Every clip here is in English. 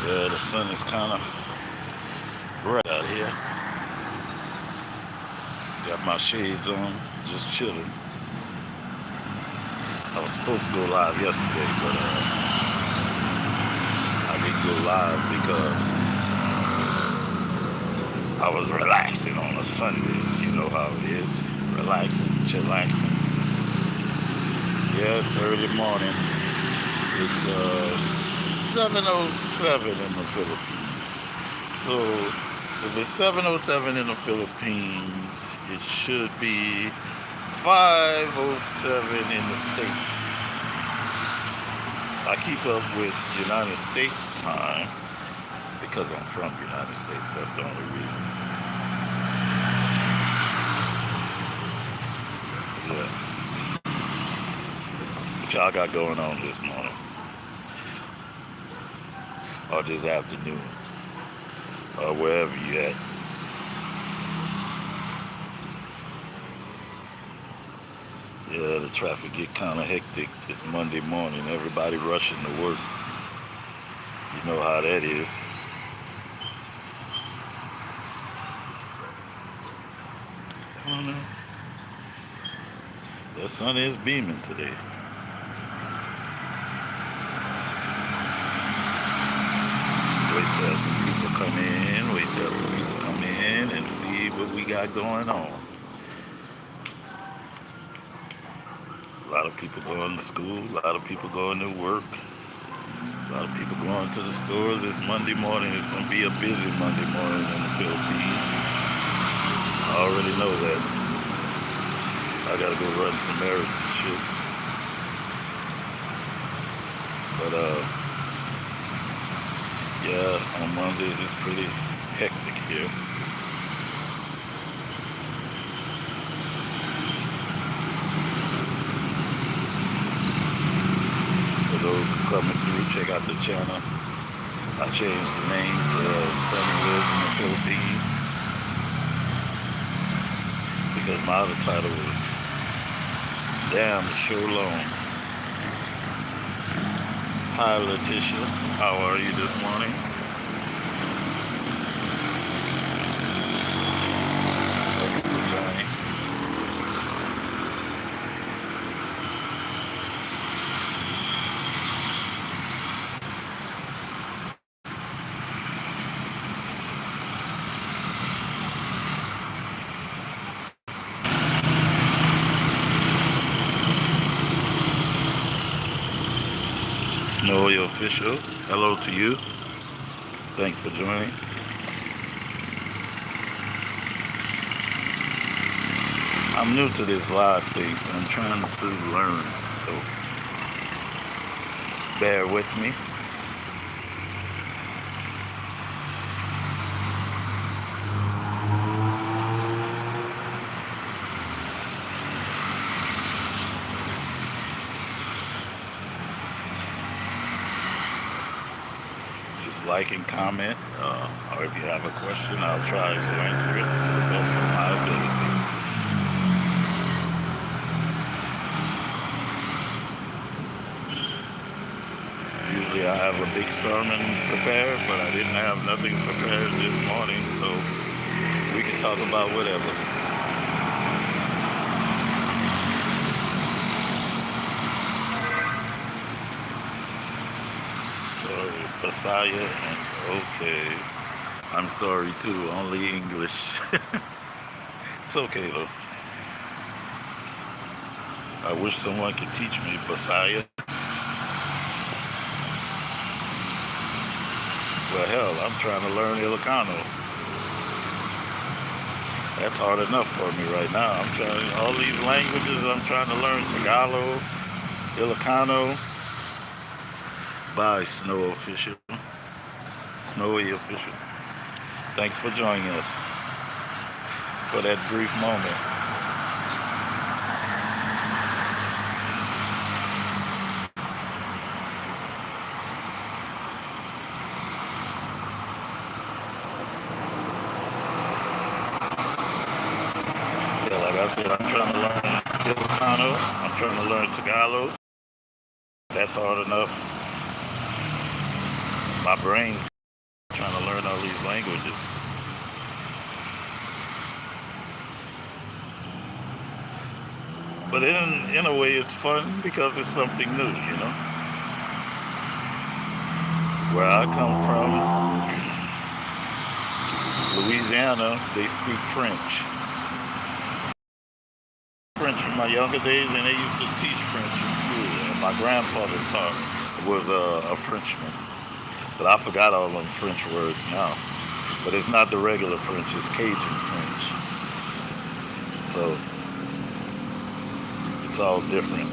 Yeah, the sun is kind of bright out here. Got my shades on, just chilling. I was supposed to go live yesterday, but I didn't go live because I was relaxing on a Sunday. You know how it is, relaxing, chillaxing. Yeah, it's early morning. It's 7:07 in the Philippines. So if it's 7:07 in the Philippines, it should be 5:07 in the States. I keep up with United States time because I'm from the United States. That's the only reason. Yeah. What y'all got going on this morning? Or this afternoon? Or wherever you at? Yeah, the traffic get kind of hectic. It's Monday morning. Everybody rushing to work. You know how that is. I don't know. The sun is beaming today. Wait till some people come in. Wait till some people come in and see what we got going on. A lot of people going to school. A lot of people going to work. A lot of people going to the stores. It's Monday morning. It's going to be a busy Monday morning in the Philippines. I already know that. I got to go run some errands and shit. But, yeah, on Mondays it's pretty hectic here. For those who coming through, check out the channel. I changed the name to Sunny Lives in the Philippines because my other title was Damn Sure Long. Hi Letitia, how are you this morning? Thanks for joining. Snowy Official, hello to you. Thanks for joining. I'm new to this live thing, so I'm trying to learn. So bear with me. Just like and comment, or if you have a question, I'll try to answer it to the best of my ability. Usually I have a big sermon prepared, but I didn't have nothing prepared this morning, so we can talk about whatever. Sorry, Messiah, and okay. I'm sorry too, only English. It's okay though. I wish someone could teach me Messiah. Well, hell, I'm trying to learn Ilocano. That's hard enough for me right now. I'm trying all these languages. I'm trying to learn Tagalog, Ilocano. Bye, Snow Official, Snowy Official. Thanks for joining us for that brief moment. Yeah, like I said, I'm trying to learn Ilocano. I'm trying to learn Tagalog. That's hard enough. My brain's languages. But in a way, it's fun because it's something new, you know. Where I come from, Louisiana, they speak French. French in my younger days, and they used to teach French in school. And my grandfather was a Frenchman, but I forgot all them French words now. But it's not the regular French; it's Cajun French. So it's all different.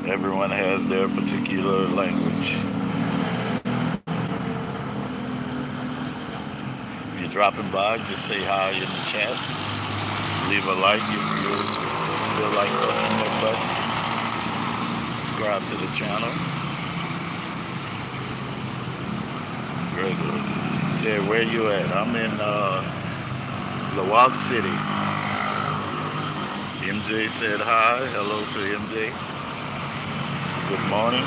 Everyone has their particular language. If you're dropping by, just say hi in the chat. Leave a like if you feel like pressing that button. Subscribe to the channel. Very good. Said, where you at? I'm in Lawag City. MJ said hi. Hello to MJ. Good morning.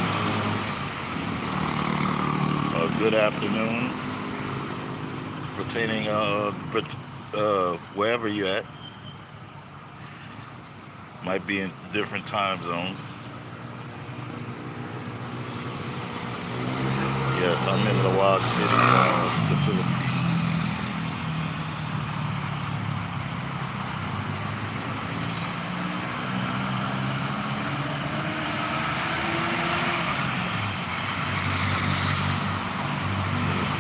Good afternoon. Pertaining wherever you're at. Might be in different time zones. Yes, I'm in Lawag City, the Philippines. Just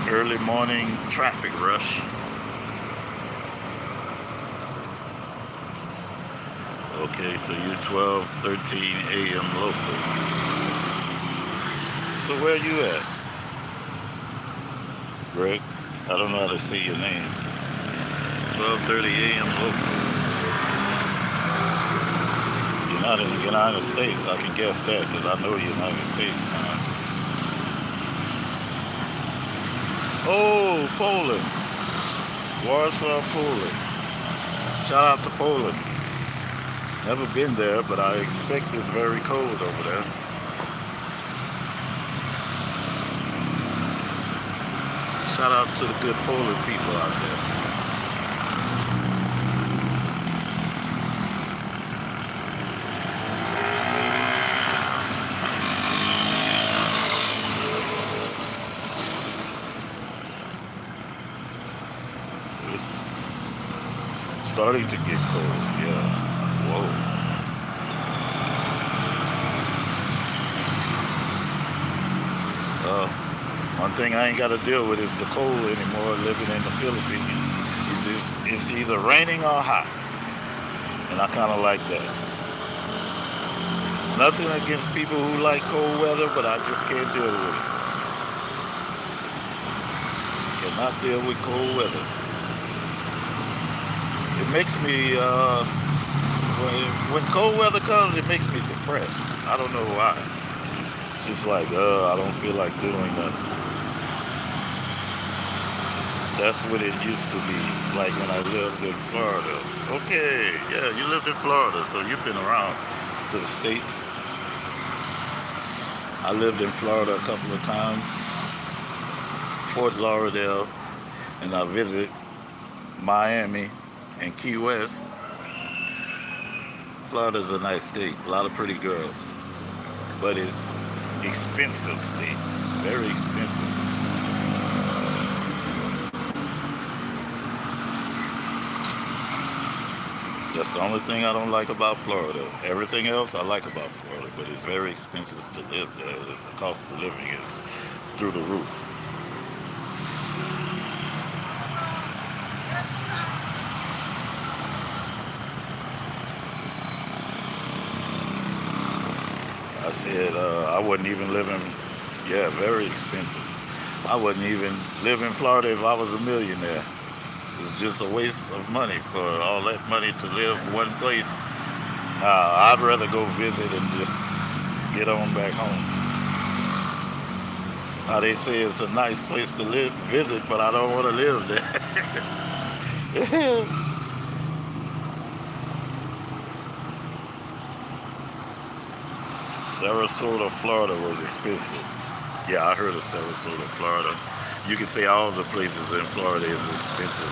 early morning traffic rush. Okay, so you're 12:13 a.m. local. So where you at? Greg? I don't know how to say your name. 12:30 a.m. local. You're not in the United States, I can guess that, because I know United States time. Oh, Poland. Warsaw, Poland. Shout out to Poland. Never been there, but I expect it's very cold over there. Shout out to the good Polish people out there. So it's starting to get cold, yeah. Whoa. One thing I ain't got to deal with is the cold anymore living in the Philippines. It's either raining or hot. And I kind of like that. Nothing against people who like cold weather, but I just can't deal with it. Cannot deal with cold weather. It makes me, when cold weather comes, it makes me depressed. I don't know why. It's just like, I don't feel like doing nothing. That's what it used to be like when I lived in Florida. Okay, yeah, you lived in Florida, so you've been around to the States. I lived in Florida a couple of times, Fort Lauderdale, and I visit Miami and Key West. Florida's a nice state, a lot of pretty girls, but it's expensive state, very expensive. That's the only thing I don't like about Florida. Everything else I like about Florida, but it's very expensive to live there. The cost of living is through the roof. I said I wouldn't even live in, yeah, very expensive. I wouldn't even live in Florida if I was a millionaire. It's just a waste of money for all that money to live in one place. I'd rather go visit and just get on back home. They say it's a nice place to visit, but I don't want to live there. Sarasota, Florida was expensive. Yeah, I heard of Sarasota, Florida. You can say all the places in Florida is expensive.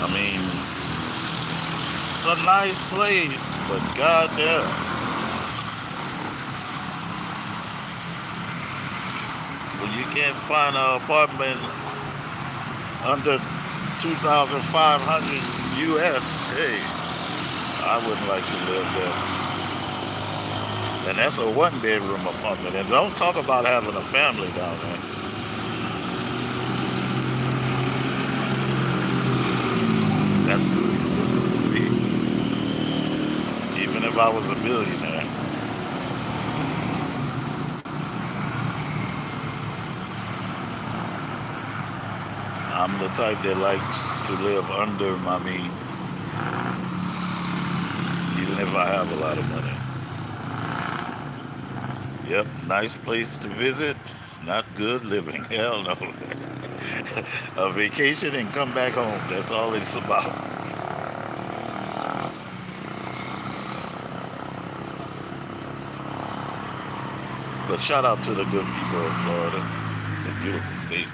I mean, it's a nice place, but goddamn, when you can't find an apartment under 2,500 US, hey, I wouldn't like to live there. And that's a one bedroom apartment. And don't talk about having a family down there. That's too expensive for me. Even if I was a billionaire, I'm the type that likes to live under my means, even if I have a lot of money. Yep, nice place to visit, not good living. Hell no. A vacation and come back home. That's all it's about. But shout out to the good people of Florida. It's a beautiful state.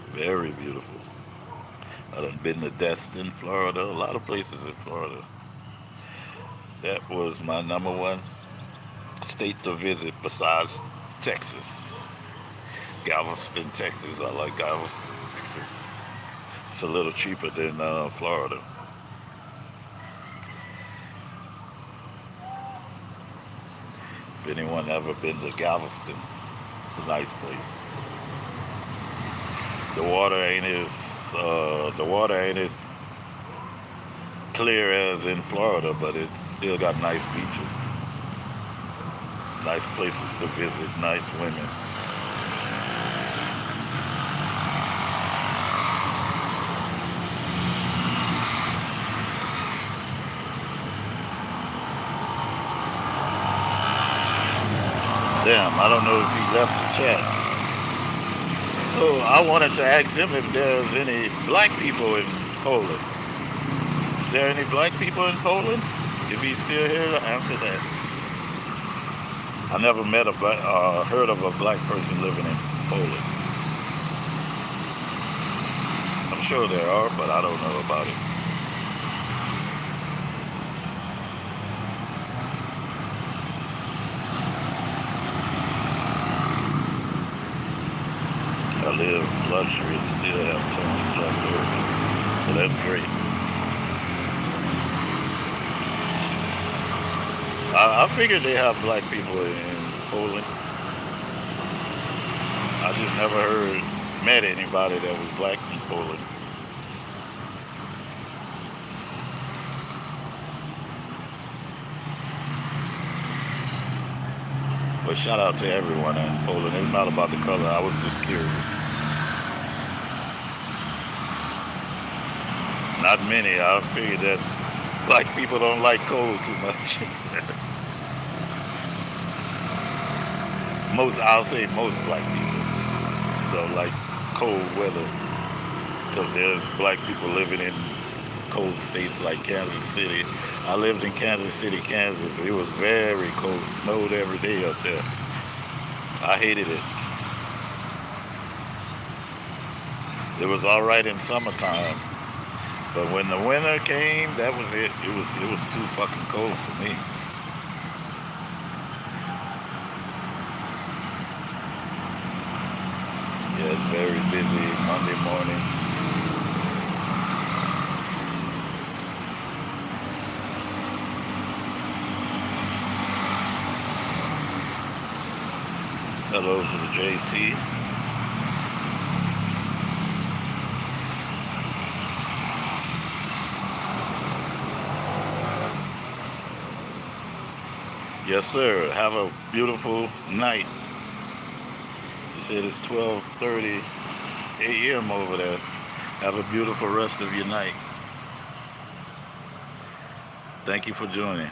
Very beautiful. I done been to Destin, Florida, a lot of places in Florida. That was my number one state to visit besides Texas. Galveston, Texas. I like Galveston, Texas. It's a little cheaper than Florida. If anyone ever been to Galveston, it's a nice place. The water ain't as clear as in Florida, but it's still got nice beaches, nice places to visit, nice women. Damn, I don't know if he left the chat. So I wanted to ask him if there's any black people in Poland. Is there any black people in Poland? If he's still here, answer that. I never met heard of a black person living in Poland. I'm sure there are, but I don't know about it. I live luxury and still have tons left over. Well, that's great. I figured they have black people in Poland. I just never met anybody that was black from Poland. But shout out to everyone in Poland. It's not about the color. I was just curious. Not many. I figured that black people don't like cold too much. I'll say most black people don't like cold weather because there's black people living in cold states like Kansas City. I lived in Kansas City, Kansas. It was very cold. Snowed every day up there. I hated it. It was all right in summertime, but when the winter came, that was it. It was too fucking cold for me. Yeah, it's very busy Monday morning. Hello to the JC. Yes, sir. Have a beautiful night. You said it's 12:30 a.m. over there. Have a beautiful rest of your night. Thank you for joining.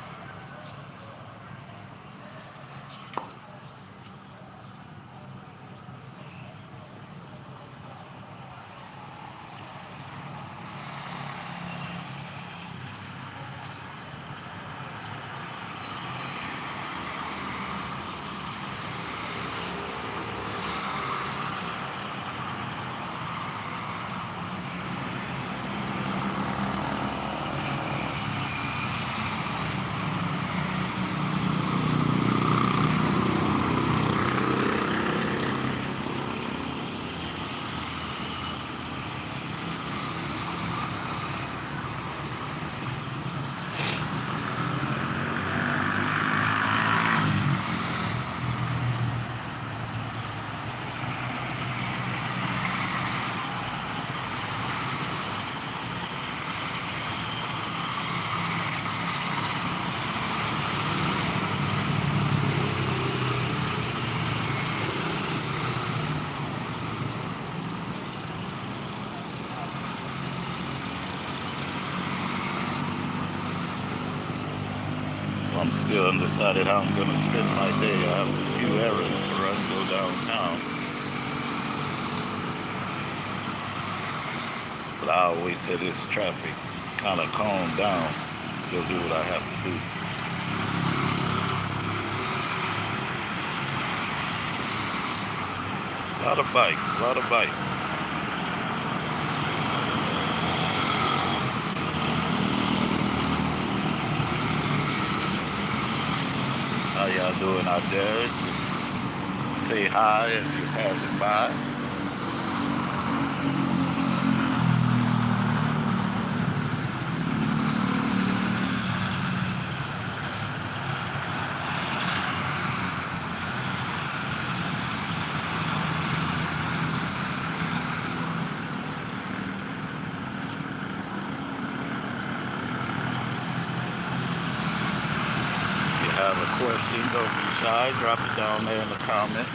I'm still undecided how I'm gonna spend my day. I have a few errands to run, go downtown, but I'll wait till this traffic kind of calm down to go do what I have to do. A lot of bikes, a lot of bikes. How y'all doing out there? Just say hi as you're passing by. If you have a question, don't be shy. Drop it down there in the comments.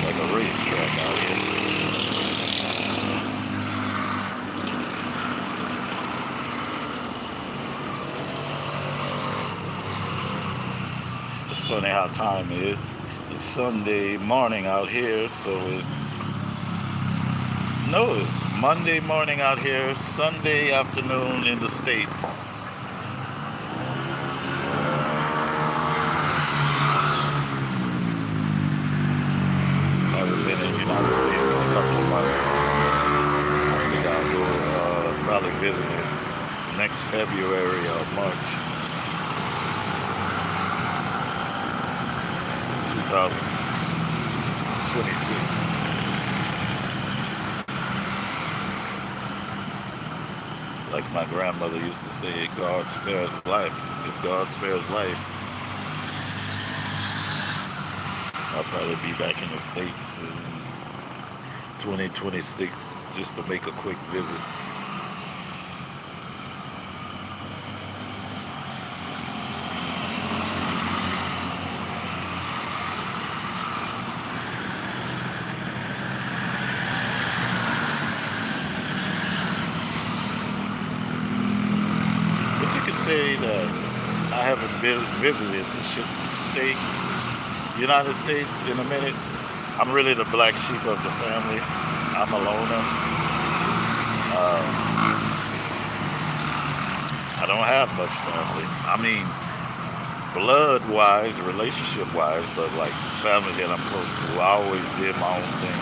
Like a racetrack out here. It's funny how time is. It's Sunday morning out here, so it's Monday morning out here, Sunday afternoon in the States. I haven't been in the United States in a couple of months. I think I'll go probably visit it next February or March 2026. Like my grandmother used to say, God spares life. If God spares life, I'll probably be back in the States in 2026 just to make a quick visit. But you could say that I haven't visited the United States in a minute. I'm really the black sheep of the family. I'm a loner. Uh, I don't have much family. I mean, blood wise, relationship wise, but like family that I'm close to, I always did my own thing.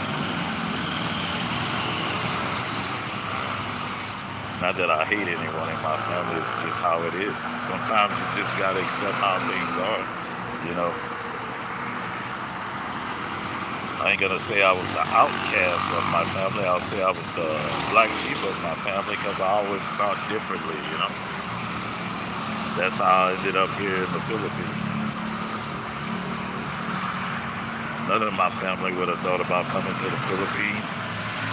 Not that I hate anyone in my family, it's just how it is. Sometimes you just gotta accept how things are, you know. I ain't gonna say I was the outcast of my family. I'll say I was the black sheep of my family because I always thought differently, you know. That's how I ended up here in the Philippines. None of my family would have thought about coming to the Philippines.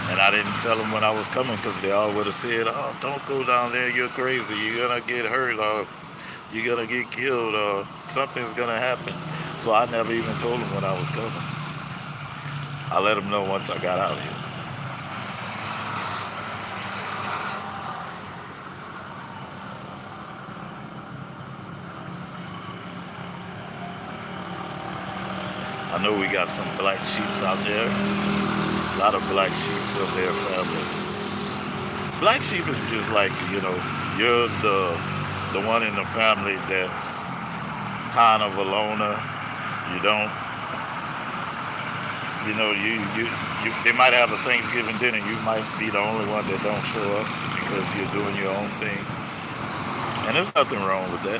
And I didn't tell them when I was coming because they all would have said, oh, don't go down there, you're crazy. You're going to get hurt or you're going to get killed or something's going to happen. So I never even told them when I was coming. I let them know once I got out here. I know we got some black sheeps out there. A lot of black sheep of their family. Black sheep is just like, you're the one in the family that's kind of a loner. You don't, they might have a Thanksgiving dinner. You might be the only one that don't show up because you're doing your own thing. And there's nothing wrong with that.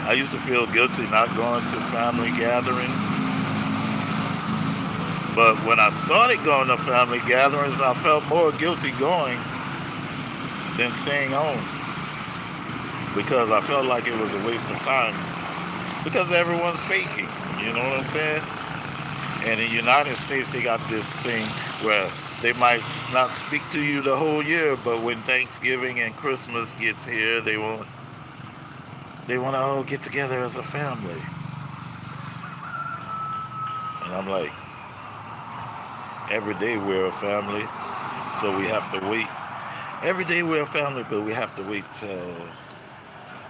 I used to feel guilty not going to family gatherings. But when I started going to family gatherings, I felt more guilty going than staying home because I felt like it was a waste of time because everyone's faking. You know what I'm saying? And in the United States, they got this thing where they might not speak to you the whole year, but when Thanksgiving and Christmas gets here, they want to all get together as a family. And I'm like, every day we're a family, so we have to wait. Every day we're a family, but we have to wait till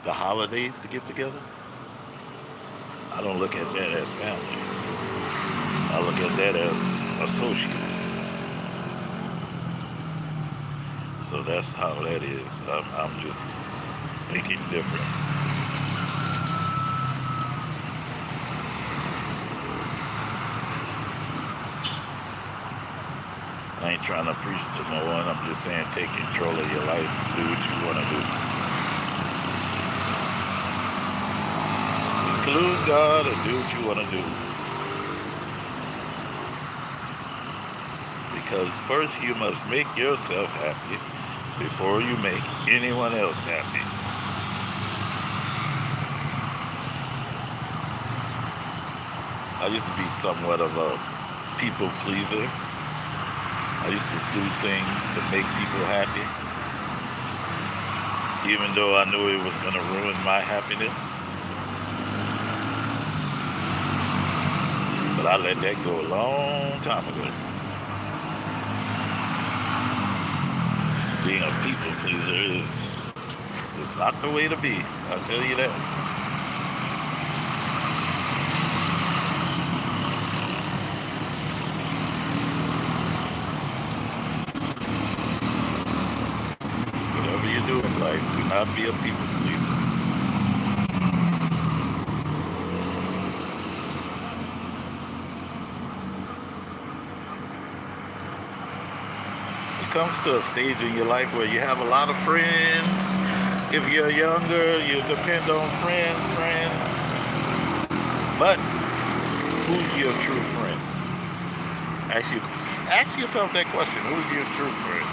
the holidays to get together. I don't look at that as family. I look at that as associates. So that's how that is. I'm just thinking different. I ain't trying to preach to no one. I'm just saying take control of your life. Do what you want to do. Include God and do what you want to do. Because first you must make yourself happy before you make anyone else happy. I used to be somewhat of a people pleaser. I used to do things to make people happy, even though I knew it was going to ruin my happiness. But I let that go a long time ago. Being a people pleaser is not the way to be. I'll tell you that. Whatever you do in life, do not be a people pleaser. It comes to a stage in your life where you have a lot of friends. If you're younger, you depend on friends. But who's your true friend? Ask yourself that question. Who's your true friend?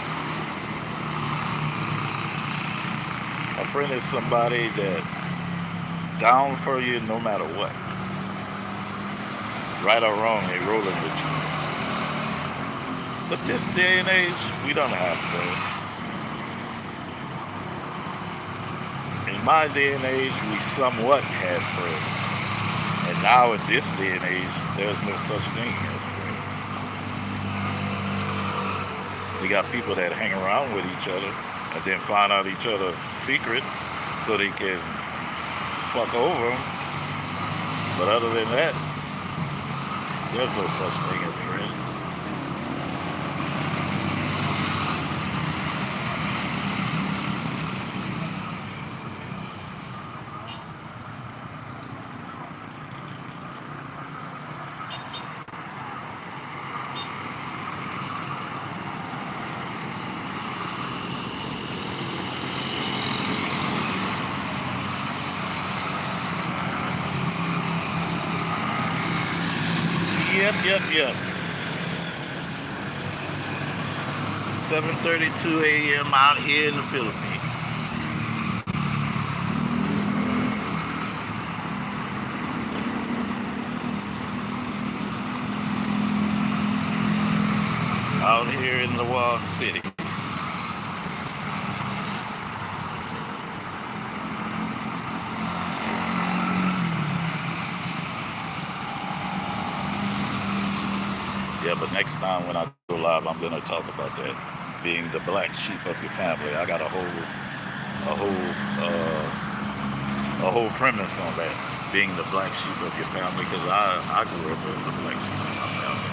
A friend is somebody that down for you no matter what. Right or wrong, they rolling with you. But this day and age, we don't have friends. In my day and age, we somewhat had friends. And now in this day and age, there's no such thing as friends. We got people that hang around with each other and then find out each other's secrets so they can fuck over them. But other than that, there's no such thing as friends. Yep. 7:32 a.m. out here in the Philippines. Out here in the Walled City. Yeah, but next time when I go live, I'm gonna talk about that being the black sheep of your family. I got a whole premise on that being the black sheep of your family because I grew up as the black sheep of my family.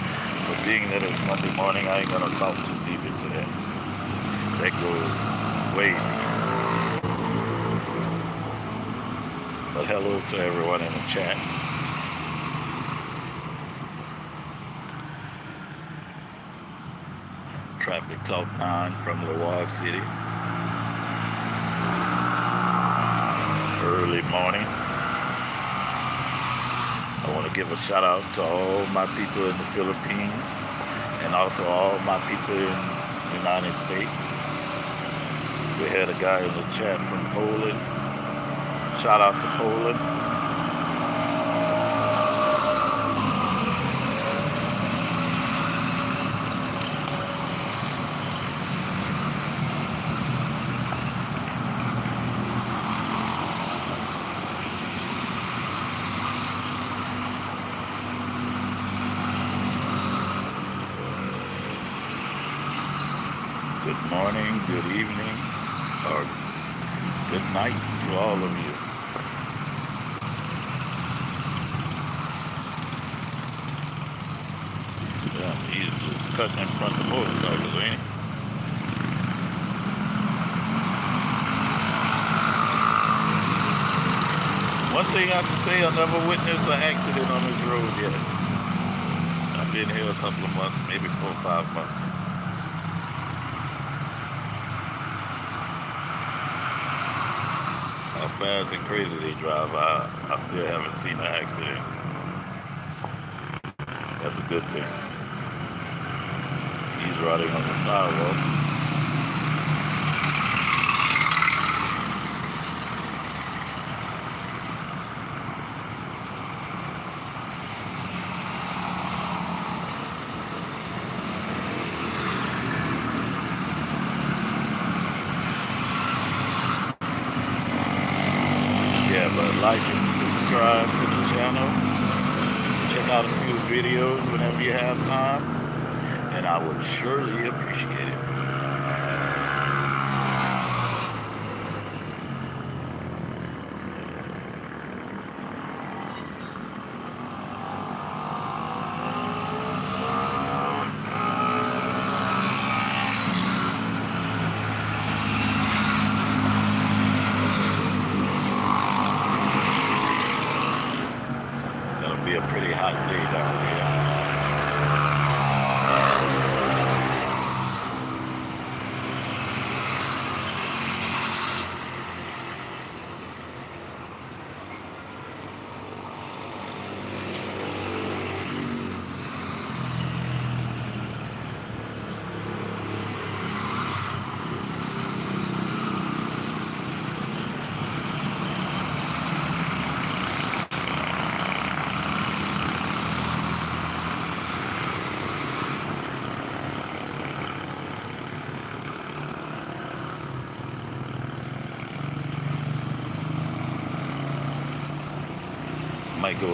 But being that it's Monday morning, I ain't gonna talk too deep into that. That goes way deep. But hello to everyone in the chat. Traffic Talk 9 from Lawag City. Early morning. I want to give a shout out to all my people in the Philippines and also all my people in the United States. We had a guy in the chat from Poland. Shout out to Poland. Good morning, good evening, or good night to all of you. Yeah, he's just cutting in front of the motorcycles, ain't he? One thing I can say, I never witnessed an accident on this road yet. I've been here a couple of months, maybe 4 or 5 months. How fast and crazy they drive, I still haven't seen an accident. That's a good thing. He's riding on the sidewalk. Yeah, but like and subscribe to the channel. Check out a few videos whenever you have time, and I would surely appreciate it. Gonna be a pretty hot day down here. Might go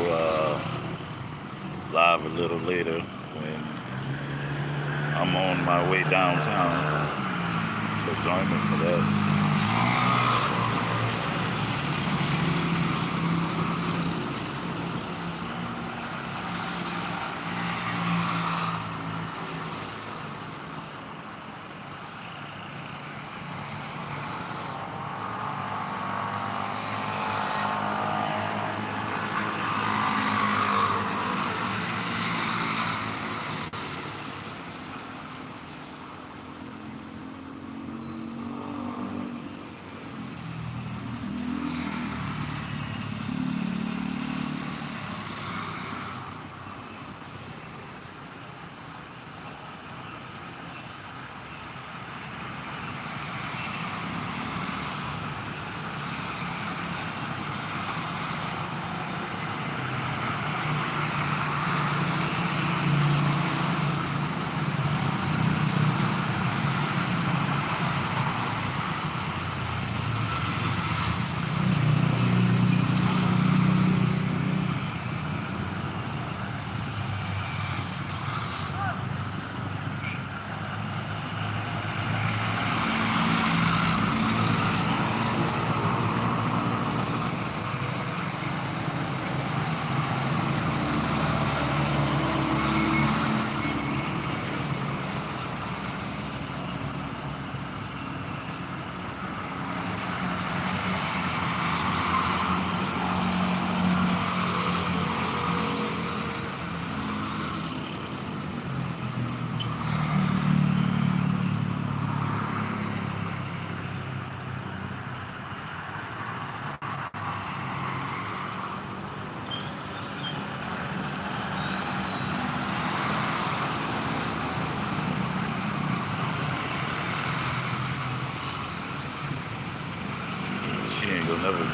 live a little later when I'm on my way downtown. So join me for that.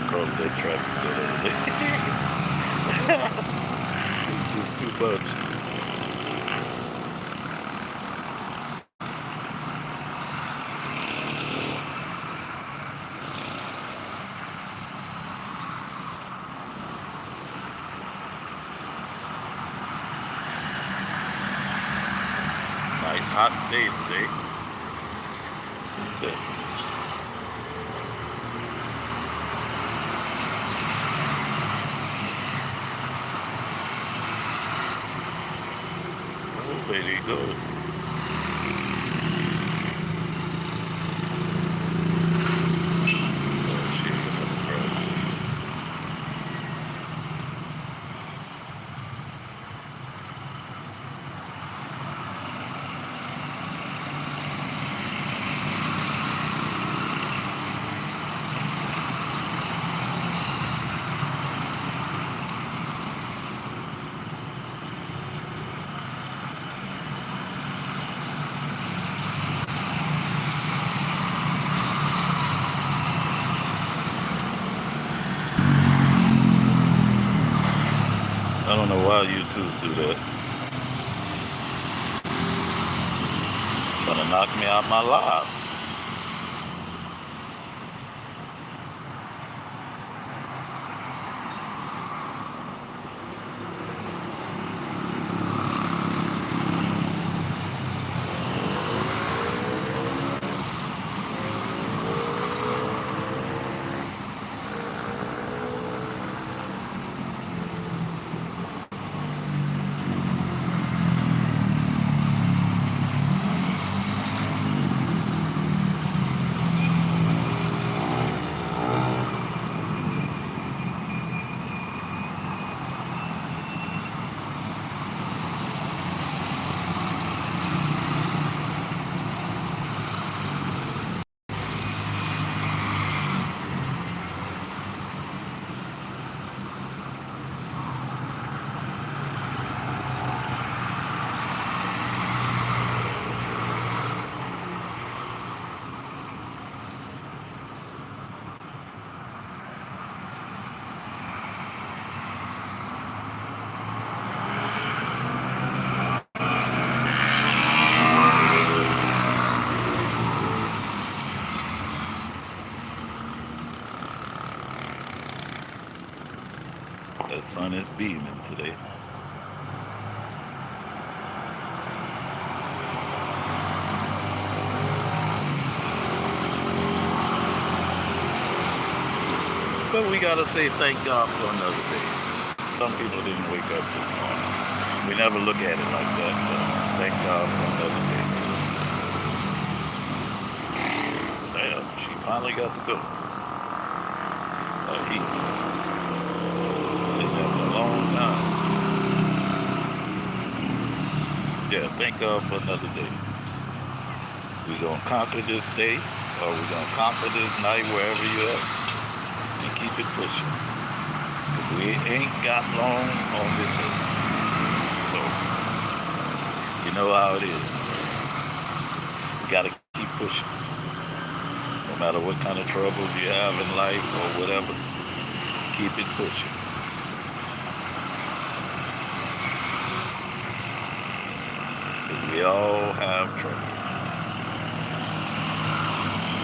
Cause that traffic that over there. It's just too much. Nice hot day today. Oh, baby, go. Oh, shit, another cross. I don't know why YouTube do that. Trying to knock me out my live. That sun is beaming today. But we gotta say thank God for another day. Some people didn't wake up this morning. We never look at it like that, but thank God for another day. Damn, she finally got to go. He been there for a long time. Yeah, thank God for another day. We gonna conquer this day, or we gonna conquer this night wherever you're at, and keep it pushing. Cause we ain't got long on this earth. So you know how it is. You gotta keep pushing. No matter what kind of troubles you have in life or whatever, keep it pushing. Because we all have troubles.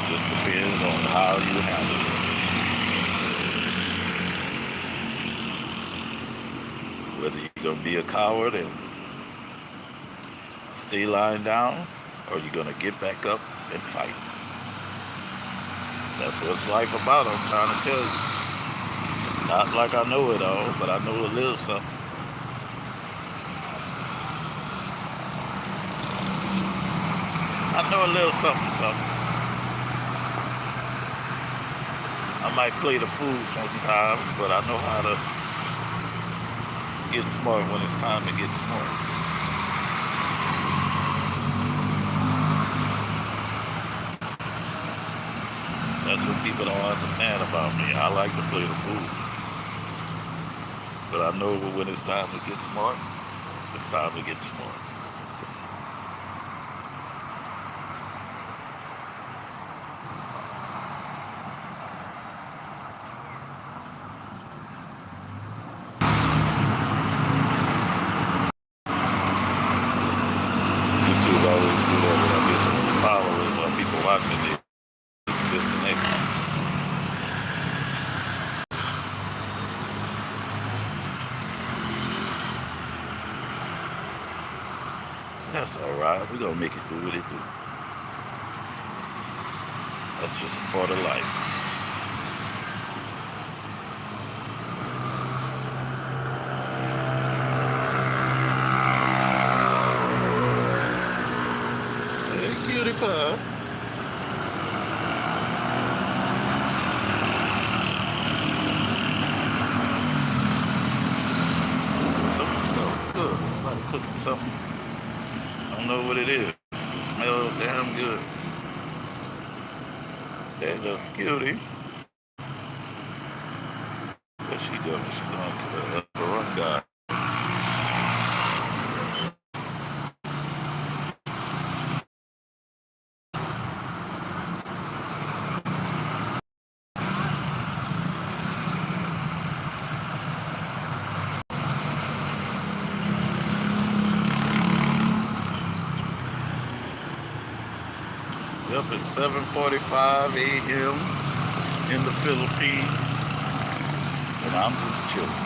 Just depends on how you handle it. Whether you're going to be a coward and stay lying down, or you're going to get back up and fight. That's what's life about, I'm trying to tell you. Not like I know it all, but I know a little something. I know a little something, something. I might play the fool sometimes, but I know how to get smart when it's time to get smart. That's what people don't understand about me. I like to play the fool. But I know when it's time to get smart, it's time to get smart. That's all right. We're gonna make it do what it do. That's just a part of life. Hey, cutie pie. Something smells good. Somebody cooking something. I don't know what it is. It smells damn good. Hey, little cutie. What's she doing? She going to the run guy. Yep, it's 7:45 a.m. in the Philippines, and I'm just chilling.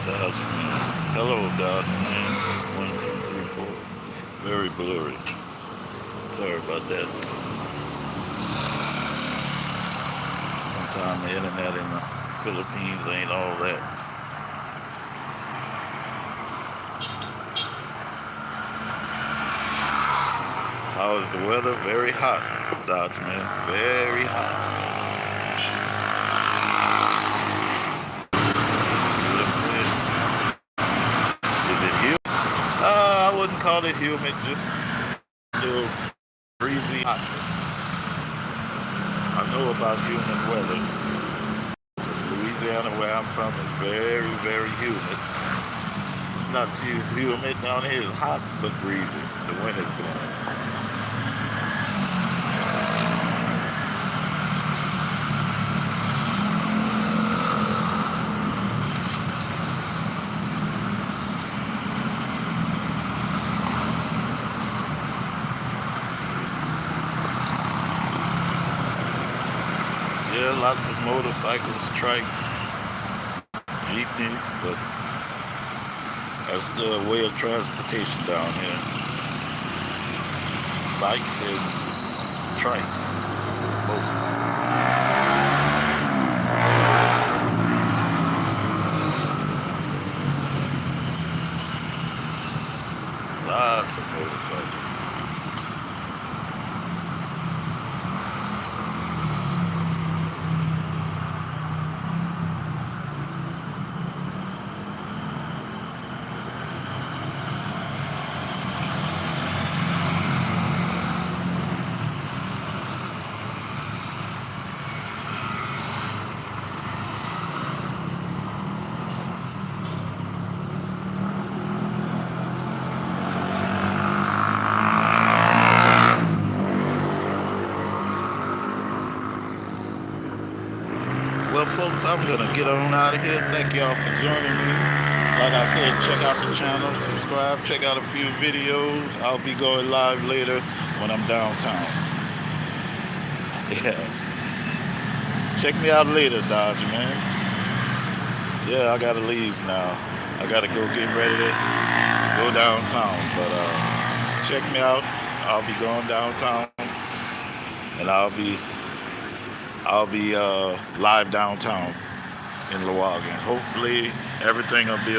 Dodge man. Hello, Dodge man. 1, 2, 3, 4. Very blurry. Sorry about that. Sometimes the internet in the Philippines ain't all that. How is the weather? Very hot, Dodge man. Very hot. See what I'm saying? Is it humid? I wouldn't call it humid. Just a little breezy hotness. I know about humid weather because Louisiana, where I'm from, is very, very humid. It's not too humid down here. It's hot but breezy. The wind is blowing. Yeah, lots of motorcycles, trikes, jeepneys, but that's the way of transportation down here. Bikes and trikes, mostly. Lots of motorcycles. Well, folks, I'm going to get on out of here. Thank y'all for joining me. Like I said, check out the channel, subscribe, check out a few videos. I'll be going live later when I'm downtown. Yeah. Check me out later, Dodger, man. Yeah, I got to leave now. I got to go get ready to go downtown. But check me out. I'll be going downtown. And I'll be live downtown in Lewagen. Hopefully everything will be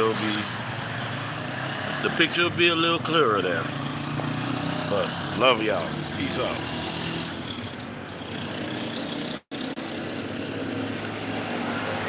the picture will be a little clearer there. But love y'all. Peace out.